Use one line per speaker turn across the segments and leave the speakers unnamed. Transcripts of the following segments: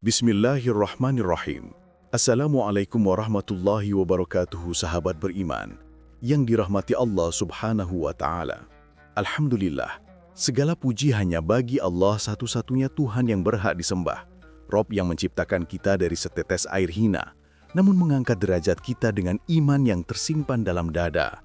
Bismillahirrahmanirrahim. Assalamualaikum warahmatullahi wabarakatuh, sahabat beriman yang dirahmati Allah subhanahu wa ta'ala. Alhamdulillah, segala puji hanya bagi Allah satu-satunya Tuhan yang berhak disembah. Rob yang menciptakan kita dari setetes air hina, namun mengangkat derajat kita dengan iman yang tersimpan dalam dada.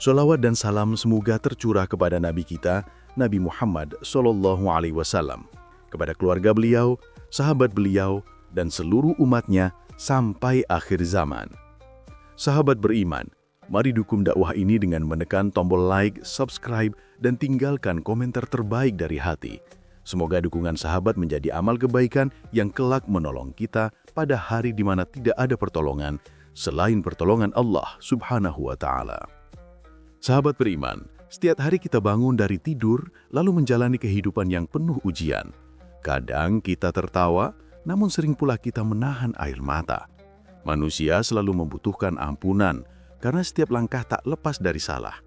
Sholawat dan salam semoga tercurah kepada Nabi kita, Nabi Muhammad SAW, kepada keluarga beliau, sahabat beliau, dan seluruh umatnya sampai akhir zaman. Sahabat beriman, mari dukung dakwah ini dengan menekan tombol like, subscribe, dan tinggalkan komentar terbaik dari hati. Semoga dukungan sahabat menjadi amal kebaikan yang kelak menolong kita pada hari di mana tidak ada pertolongan selain pertolongan Allah subhanahu wa ta'ala. Sahabat beriman, setiap hari kita bangun dari tidur lalu menjalani kehidupan yang penuh ujian. Kadang kita tertawa, namun sering pula kita menahan air mata. Manusia selalu membutuhkan ampunan, karena setiap langkah tak lepas dari salah.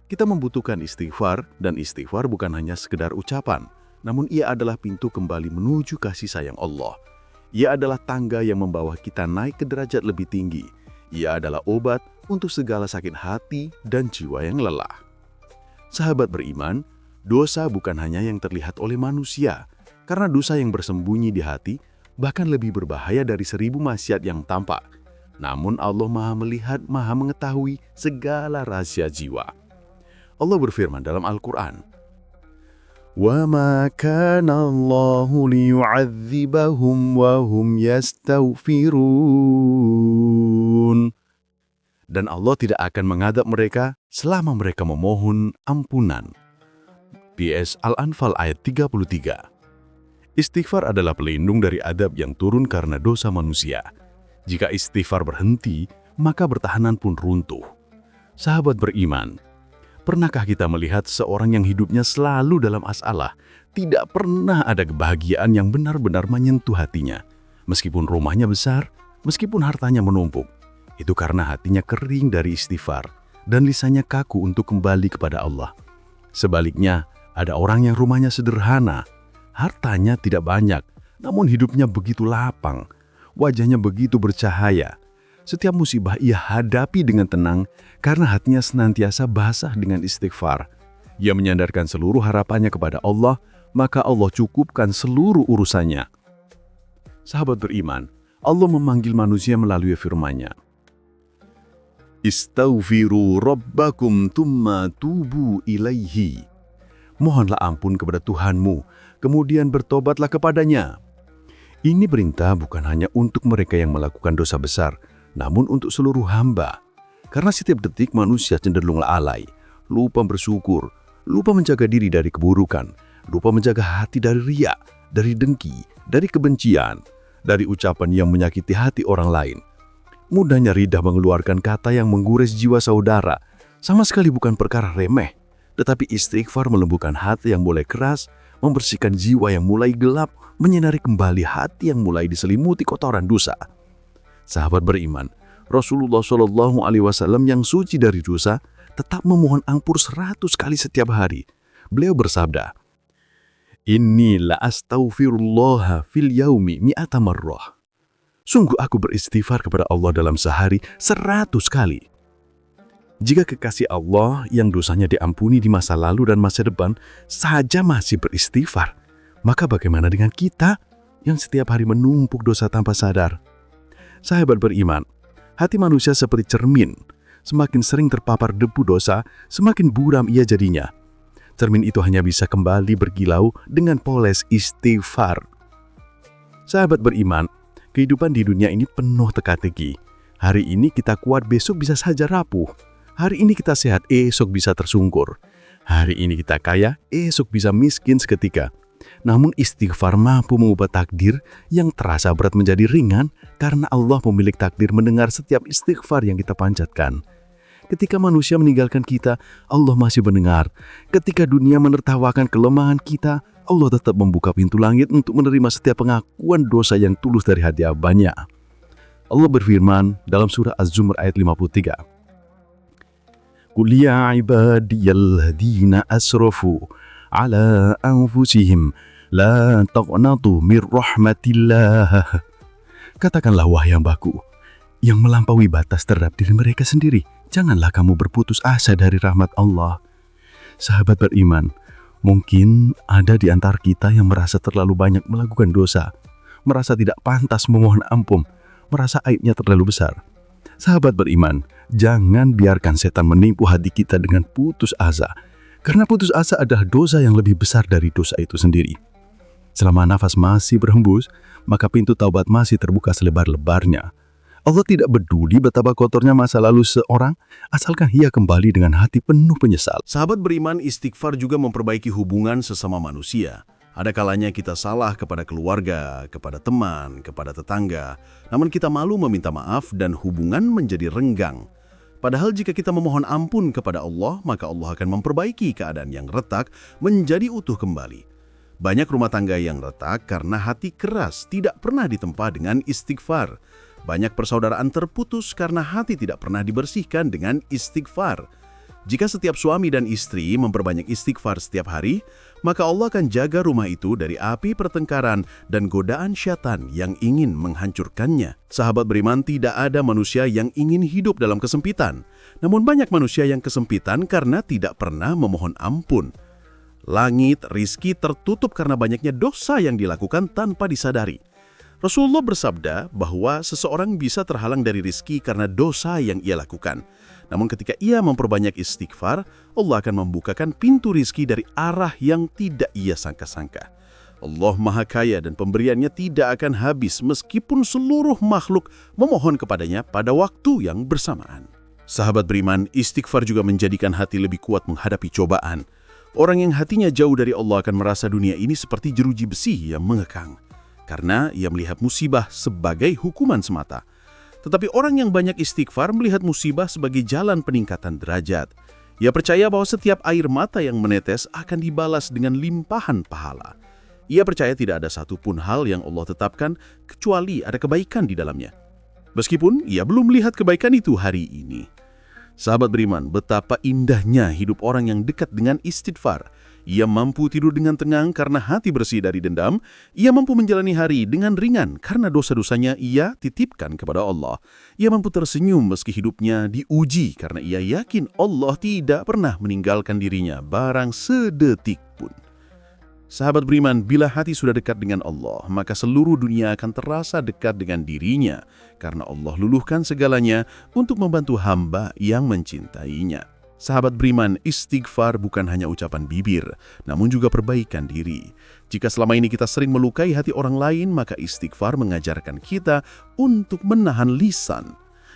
Kita membutuhkan istighfar, dan istighfar bukan hanya sekedar ucapan, namun ia adalah pintu kembali menuju kasih sayang Allah. Ia adalah tangga yang membawa kita naik ke derajat lebih tinggi. Ia adalah obat untuk segala sakit hati dan jiwa yang lelah. Sahabat beriman, dosa bukan hanya yang terlihat oleh manusia, karena dosa yang bersembunyi di hati bahkan lebih berbahaya dari 1000 maksiat yang tampak. Namun Allah Maha melihat, Maha mengetahui segala rahasia jiwa. Allah berfirman dalam Al-Quran, "Wa ma kana Allahu liyu'adzibahum wa hum yastaghfirun." Dan Allah tidak akan mengadab mereka selama mereka memohon ampunan. PS Al-Anfal ayat 33. Istighfar adalah pelindung dari adab yang turun karena dosa manusia. Jika istighfar berhenti, maka bertahanan pun runtuh. Sahabat beriman, pernahkah kita melihat seorang yang hidupnya selalu dalam masalah, tidak pernah ada kebahagiaan yang benar-benar menyentuh hatinya? Meskipun rumahnya besar, meskipun hartanya menumpuk, itu karena hatinya kering dari istighfar dan lisannya kaku untuk kembali kepada Allah. Sebaliknya, ada orang yang rumahnya sederhana, hartanya tidak banyak, namun hidupnya begitu lapang, wajahnya begitu bercahaya. Setiap musibah ia hadapi dengan tenang karena hatinya senantiasa basah dengan istighfar. Ia menyandarkan seluruh harapannya kepada Allah, maka Allah cukupkan seluruh urusannya. Sahabat beriman, Allah memanggil manusia melalui firman-Nya. Istaghfiru rabbakum thumma tubu ilaihi. Mohonlah ampun kepada Tuhanmu, kemudian bertobatlah kepadanya. Ini perintah bukan hanya untuk mereka yang melakukan dosa besar, namun untuk seluruh hamba. Karena setiap detik manusia cenderung lalai, lupa bersyukur, lupa menjaga diri dari keburukan, lupa menjaga hati dari riya, dari dengki, dari kebencian, dari ucapan yang menyakiti hati orang lain. Mudahnya lidah mengeluarkan kata yang menggores jiwa saudara, sama sekali bukan perkara remeh. Tetapi istighfar melembutkan hati yang mulai keras, membersihkan jiwa yang mulai gelap, menyinari kembali hati yang mulai diselimuti kotoran dosa. Sahabat beriman, Rasulullah SAW yang suci dari dosa tetap memohon ampun 100 kali setiap hari. Beliau bersabda, "Inni la astaghfirullah fil yaumi mi'ata marrah." Sungguh aku beristighfar kepada Allah dalam sehari 100 kali. Jika kekasih Allah yang dosanya diampuni di masa lalu dan masa depan saja masih beristighfar, maka bagaimana dengan kita yang setiap hari menumpuk dosa tanpa sadar? Sahabat beriman, hati manusia seperti cermin. Semakin sering terpapar debu dosa, semakin buram ia jadinya. Cermin itu hanya bisa kembali berkilau dengan poles istighfar. Sahabat beriman, kehidupan di dunia ini penuh teka-teki. Hari ini kita kuat, besok bisa saja rapuh. Hari ini kita sehat, esok bisa tersungkur. Hari ini kita kaya, esok bisa miskin seketika. Namun istighfar mampu mengubah takdir yang terasa berat menjadi ringan karena Allah pemilik takdir mendengar setiap istighfar yang kita panjatkan. Ketika manusia meninggalkan kita, Allah masih mendengar. Ketika dunia menertawakan kelemahan kita, Allah tetap membuka pintu langit untuk menerima setiap pengakuan dosa yang tulus dari hati hambanya. Allah berfirman dalam surah Az-Zumar ayat 53. Qul ya ibadiyalladzina asrafu ala anfusihim La taqnatu mir rahmatillah. Katakanlah wahai hambaku, yang melampaui batas terhadap diri mereka sendiri, janganlah kamu berputus asa dari rahmat Allah. Sahabat beriman, mungkin ada di antara kita yang merasa terlalu banyak melakukan dosa, merasa tidak pantas memohon ampun, merasa aibnya terlalu besar. Sahabat beriman, jangan biarkan setan menipu hati kita dengan putus asa, karena putus asa adalah dosa yang lebih besar dari dosa itu sendiri. Selama nafas masih berhembus, maka pintu taubat masih terbuka selebar-lebarnya. Allah tidak peduli betapa kotornya masa lalu seorang, asalkan ia kembali dengan hati penuh penyesal.
Sahabat beriman, istighfar juga memperbaiki hubungan sesama manusia. Ada kalanya kita salah kepada keluarga, kepada teman, kepada tetangga. Namun kita malu meminta maaf dan hubungan menjadi renggang. Padahal jika kita memohon ampun kepada Allah, maka Allah akan memperbaiki keadaan yang retak menjadi utuh kembali. Banyak rumah tangga yang retak karena hati keras tidak pernah ditempa dengan istighfar. Banyak persaudaraan terputus karena hati tidak pernah dibersihkan dengan istighfar. Jika setiap suami dan istri memperbanyak istighfar setiap hari, maka Allah akan jaga rumah itu dari api pertengkaran dan godaan syaitan yang ingin menghancurkannya. Sahabat beriman, tidak ada manusia yang ingin hidup dalam kesempitan. Namun banyak manusia yang kesempitan karena tidak pernah memohon ampun. Langit, rizki tertutup karena banyaknya dosa yang dilakukan tanpa disadari. Rasulullah bersabda bahwa seseorang bisa terhalang dari rizki karena dosa yang ia lakukan. Namun ketika ia memperbanyak istighfar, Allah akan membukakan pintu rizki dari arah yang tidak ia sangka-sangka. Allah Maha Kaya dan pemberiannya tidak akan habis meskipun seluruh makhluk memohon kepadanya pada waktu yang bersamaan. Sahabat beriman, istighfar juga menjadikan hati lebih kuat menghadapi cobaan. Orang yang hatinya jauh dari Allah akan merasa dunia ini seperti jeruji besi yang mengekang, karena ia melihat musibah sebagai hukuman semata. Tetapi orang yang banyak istighfar melihat musibah sebagai jalan peningkatan derajat. Ia percaya bahwa setiap air mata yang menetes akan dibalas dengan limpahan pahala. Ia percaya tidak ada satupun hal yang Allah tetapkan kecuali ada kebaikan di dalamnya. Meskipun ia belum melihat kebaikan itu hari ini. Sahabat beriman, betapa indahnya hidup orang yang dekat dengan istighfar. Ia mampu tidur dengan tenang karena hati bersih dari dendam. Ia mampu menjalani hari dengan ringan karena dosa-dosanya ia titipkan kepada Allah. Ia mampu tersenyum meski hidupnya diuji karena ia yakin Allah tidak pernah meninggalkan dirinya barang sedetik pun. Sahabat beriman, bila hati sudah dekat dengan Allah, maka seluruh dunia akan terasa dekat dengan dirinya, karena Allah luluhkan segalanya untuk membantu hamba yang mencintainya. Sahabat beriman, istighfar bukan hanya ucapan bibir, namun juga perbaikan diri. Jika selama ini kita sering melukai hati orang lain, maka istighfar mengajarkan kita untuk menahan lisan.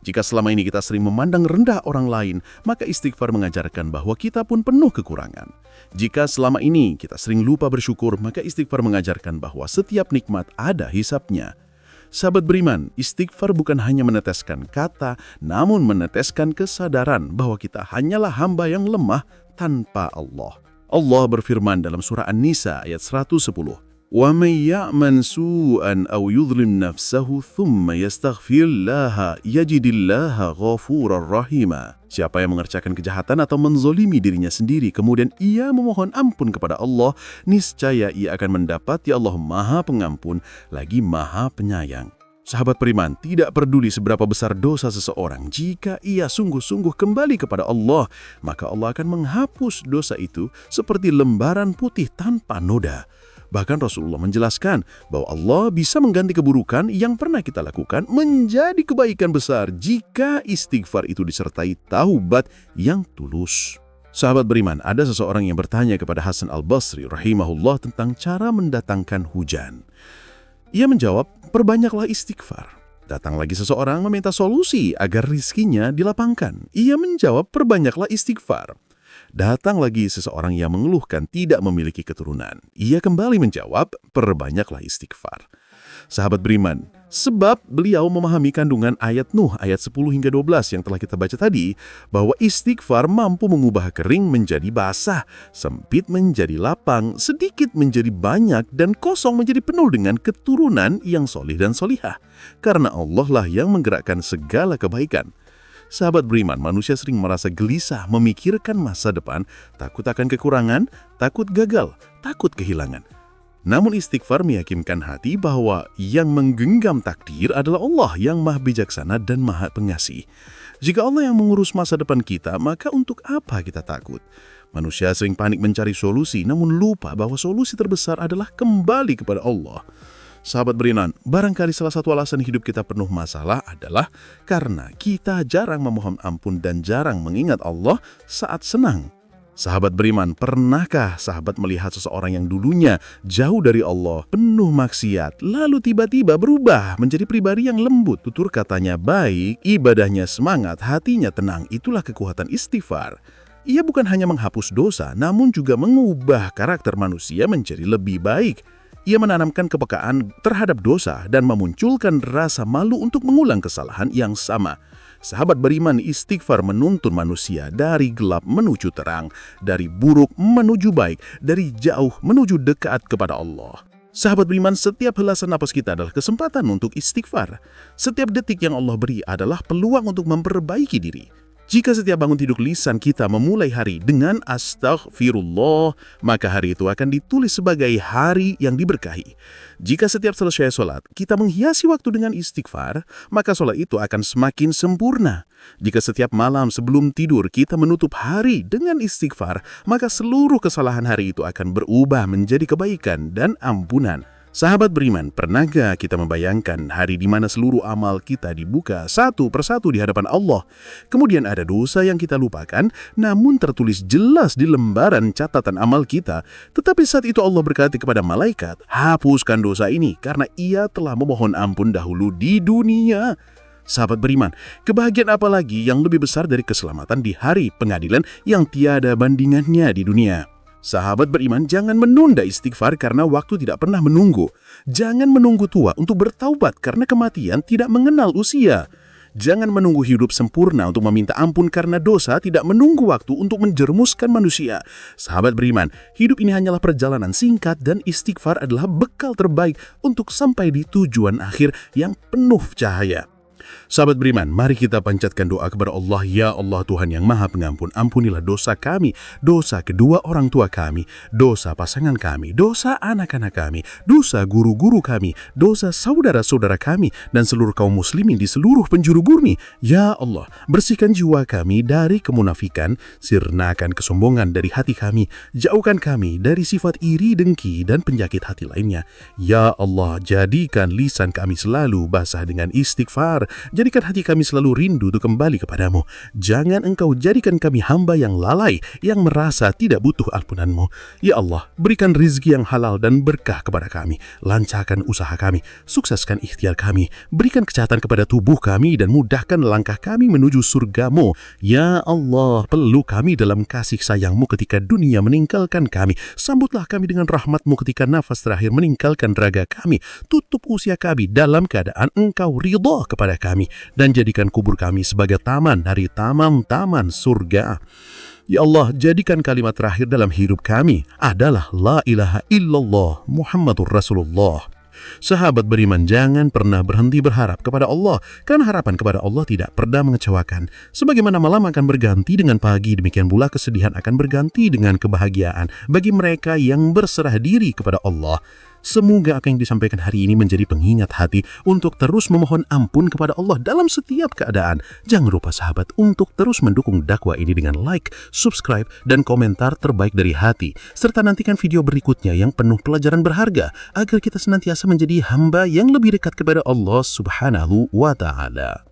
Jika selama ini kita sering memandang rendah orang lain, maka istighfar mengajarkan bahwa kita pun penuh kekurangan. Jika selama ini kita sering lupa bersyukur, maka istighfar mengajarkan bahwa setiap nikmat ada hisapnya. Sahabat beriman, istighfar bukan hanya meneteskan kata, namun meneteskan kesadaran bahwa kita hanyalah hamba yang lemah tanpa Allah. Allah berfirman dalam surah An-Nisa ayat 110. وَمَنْ يَعْمَلْ سُوءًا أَوْ يُظْلِمْ نَفْسَهُ ثُمَّ يَسْتَغْفِرِ اللَّهَ يَجِدِ اللَّهَ غَفُورًا رَحِيمًا. Siapa yang mengerjakan kejahatan atau menzolimi dirinya sendiri, kemudian ia memohon ampun kepada Allah, niscaya ia akan mendapati Allah Maha Pengampun lagi Maha Penyayang. Sahabat beriman, tidak peduli seberapa besar dosa seseorang, jika ia sungguh-sungguh kembali kepada Allah, maka Allah akan menghapus dosa itu seperti lembaran putih tanpa noda. Bahkan Rasulullah menjelaskan bahwa Allah bisa mengganti keburukan yang pernah kita lakukan menjadi kebaikan besar jika istighfar itu disertai taubat yang tulus. Sahabat beriman, ada seseorang yang bertanya kepada Hasan al-Basri rahimahullah tentang cara mendatangkan hujan. Ia menjawab, perbanyaklah istighfar. Datang lagi seseorang meminta solusi agar rizkinya dilapangkan. Ia menjawab, perbanyaklah istighfar. Datang lagi seseorang yang mengeluhkan tidak memiliki keturunan. Ia kembali menjawab, perbanyaklah istighfar. Sahabat beriman, sebab beliau memahami kandungan ayat Nuh ayat 10 hingga 12 yang telah kita baca tadi, bahwa istighfar mampu mengubah kering menjadi basah, sempit menjadi lapang, sedikit menjadi banyak, dan kosong menjadi penuh dengan keturunan yang solih dan solihah. Karena Allah lah yang menggerakkan segala kebaikan. Sahabat beriman, manusia sering merasa gelisah memikirkan masa depan, takut akan kekurangan, takut gagal, takut kehilangan. Namun istighfar meyakinkan hati bahwa yang menggenggam takdir adalah Allah yang maha bijaksana dan maha pengasih. Jika Allah yang mengurus masa depan kita, maka untuk apa kita takut? Manusia sering panik mencari solusi, namun lupa bahwa solusi terbesar adalah kembali kepada Allah. Sahabat beriman, barangkali salah satu alasan hidup kita penuh masalah adalah karena kita jarang memohon ampun dan jarang mengingat Allah saat senang. Sahabat beriman, pernahkah sahabat melihat seseorang yang dulunya jauh dari Allah, penuh maksiat, lalu tiba-tiba berubah menjadi pribadi yang lembut, tutur katanya baik, ibadahnya semangat, hatinya tenang? Itulah kekuatan istighfar. Ia bukan hanya menghapus dosa, namun juga mengubah karakter manusia menjadi lebih baik. Ia menanamkan kepekaan terhadap dosa dan memunculkan rasa malu untuk mengulang kesalahan yang sama. Sahabat beriman, istighfar menuntun manusia dari gelap menuju terang, dari buruk menuju baik, dari jauh menuju dekat kepada Allah. Sahabat beriman, setiap helasan napas kita adalah kesempatan untuk istighfar. Setiap detik yang Allah beri adalah peluang untuk memperbaiki diri. Jika setiap bangun tidur lisan kita memulai hari dengan astaghfirullah, maka hari itu akan ditulis sebagai hari yang diberkahi. Jika setiap selesai sholat, kita menghiasi waktu dengan istighfar, maka sholat itu akan semakin sempurna. Jika setiap malam sebelum tidur kita menutup hari dengan istighfar, maka seluruh kesalahan hari itu akan berubah menjadi kebaikan dan ampunan. Sahabat beriman, pernahkah kita membayangkan hari di mana seluruh amal kita dibuka satu persatu di hadapan Allah? Kemudian ada dosa yang kita lupakan, namun tertulis jelas di lembaran catatan amal kita. Tetapi saat itu Allah berkata kepada malaikat, hapuskan dosa ini karena ia telah memohon ampun dahulu di dunia. Sahabat beriman, kebahagiaan apa lagi yang lebih besar dari keselamatan di hari pengadilan yang tiada bandingannya di dunia? Sahabat beriman, jangan menunda istighfar karena waktu tidak pernah menunggu. Jangan menunggu tua untuk bertaubat karena kematian tidak mengenal usia. Jangan menunggu hidup sempurna untuk meminta ampun karena dosa tidak menunggu waktu untuk menjerumuskan manusia. Sahabat beriman, hidup ini hanyalah perjalanan singkat dan istighfar adalah bekal terbaik untuk sampai di tujuan akhir yang penuh cahaya. Sahabat beriman, mari kita panjatkan doa kepada Allah. Ya Allah, Tuhan yang maha pengampun, ampunilah dosa kami, dosa kedua orang tua kami, dosa pasangan kami, dosa anak-anak kami, dosa guru-guru kami, dosa saudara-saudara kami, dan seluruh kaum muslimin di seluruh penjuru bumi. Ya Allah, bersihkan jiwa kami dari kemunafikan, sirnakan kesombongan dari hati kami, jauhkan kami dari sifat iri, dengki, dan penyakit hati lainnya. Ya Allah, jadikan lisan kami selalu basah dengan istighfar. Jadikan hati kami selalu rindu untuk kembali kepadamu. Jangan engkau jadikan kami hamba yang lalai, yang merasa tidak butuh ampunan-Mu. Ya Allah, berikan rizki yang halal dan berkah kepada kami. Lancarkan usaha kami, sukseskan ikhtiar kami, berikan kesehatan kepada tubuh kami, dan mudahkan langkah kami menuju surga-Mu. Ya Allah, peluk kami dalam kasih sayang-Mu ketika dunia meninggalkan kami. Sambutlah kami dengan rahmat-Mu ketika nafas terakhir meninggalkan raga kami. Tutup usia kami dalam keadaan engkau ridha kepada kami, dan jadikan kubur kami sebagai taman dari taman-taman surga. Ya Allah, jadikan kalimat terakhir dalam hidup kami adalah La ilaha illallah Muhammadur Rasulullah. Sahabat beriman, jangan pernah berhenti berharap kepada Allah, karena harapan kepada Allah tidak pernah mengecewakan. Sebagaimana malam akan berganti dengan pagi, demikian pula kesedihan akan berganti dengan kebahagiaan bagi mereka yang berserah diri kepada Allah. Semoga apa yang disampaikan hari ini menjadi pengingat hati untuk terus memohon ampun kepada Allah dalam setiap keadaan. Jangan lupa sahabat untuk terus mendukung dakwah ini dengan like, subscribe, dan komentar terbaik dari hati. Serta nantikan video berikutnya yang penuh pelajaran berharga agar kita senantiasa menjadi hamba yang lebih dekat kepada Allah Subhanahu wa Ta'ala.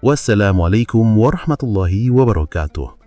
Wassalamualaikum warahmatullahi wabarakatuh.